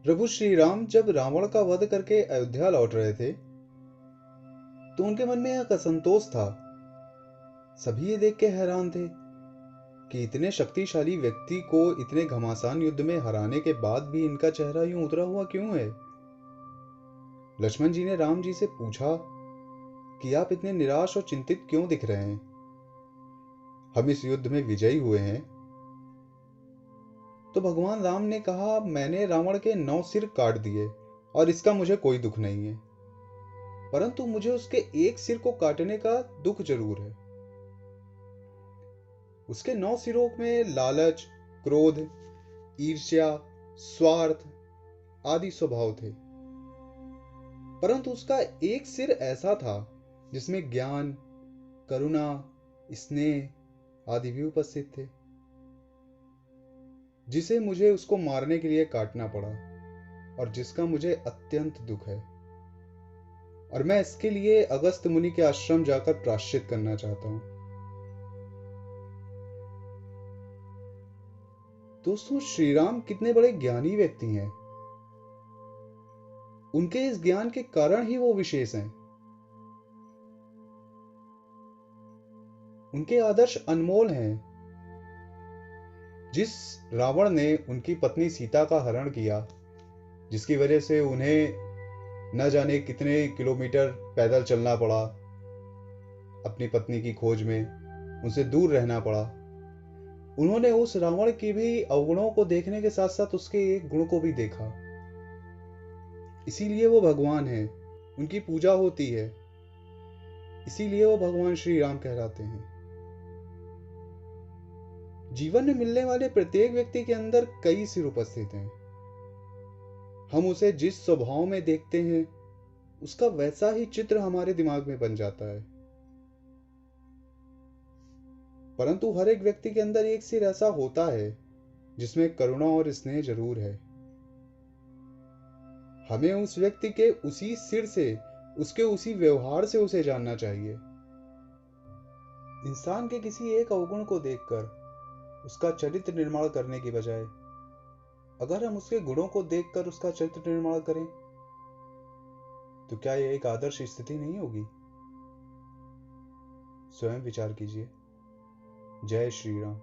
प्रभु श्री राम जब रावण का वध करके अयोध्या लौट रहे थे तो उनके मन में एक असंतोष था। सभी ये देख के हैरान थे कि इतने शक्तिशाली व्यक्ति को इतने घमासान युद्ध में हराने के बाद भी इनका चेहरा यूं उतरा हुआ क्यों है। लक्ष्मण जी ने राम जी से पूछा कि आप इतने निराश और चिंतित क्यों दिख रहे हैं। हम इस युद्ध में विजयी हुए हैं। तो भगवान राम ने कहा, मैंने रावण के 9 सिर काट दिए और इसका मुझे कोई दुख नहीं है, परंतु मुझे उसके एक सिर को काटने का दुख जरूर है। उसके 9 सिरों में लालच, क्रोध, ईर्ष्या, स्वार्थ आदि स्वभाव थे, परंतु उसका एक सिर ऐसा था जिसमें ज्ञान, करुणा, स्नेह आदि भी उपस्थित थे, जिसे मुझे उसको मारने के लिए काटना पड़ा और जिसका मुझे अत्यंत दुख है, और मैं इसके लिए अगस्त मुनि के आश्रम जाकर प्रायश्चित करना चाहता हूं। दोस्तों, श्री राम कितने बड़े ज्ञानी व्यक्ति हैं। उनके इस ज्ञान के कारण ही वो विशेष हैं। उनके आदर्श अनमोल हैं। जिस रावण ने उनकी पत्नी सीता का हरण किया, जिसकी वजह से उन्हें न जाने कितने किलोमीटर पैदल चलना पड़ा, अपनी पत्नी की खोज में उनसे दूर रहना पड़ा, उन्होंने उस रावण की भी अवगुणों को देखने के साथ साथ उसके एक गुण को भी देखा। इसीलिए वो भगवान हैं, उनकी पूजा होती है, इसीलिए वो भगवान श्री राम कहलाते हैं। जीवन में मिलने वाले प्रत्येक व्यक्ति के अंदर कई सिर उपस्थित हैं। हम उसे जिस स्वभाव में देखते हैं उसका वैसा ही चित्र हमारे दिमाग में बन जाता है, परंतु हर एक व्यक्ति के अंदर एक सिर ऐसा होता है जिसमें करुणा और स्नेह जरूर है। हमें उस व्यक्ति के उसी सिर से, उसके उसी व्यवहार से उसे जानना चाहिए। इंसान के किसी एक अवगुण को देखकर उसका चरित्र निर्माण करने की बजाय अगर हम उसके गुणों को देखकर उसका चरित्र निर्माण करें तो क्या यह एक आदर्श स्थिति नहीं होगी। स्वयं विचार कीजिए। जय श्री राम।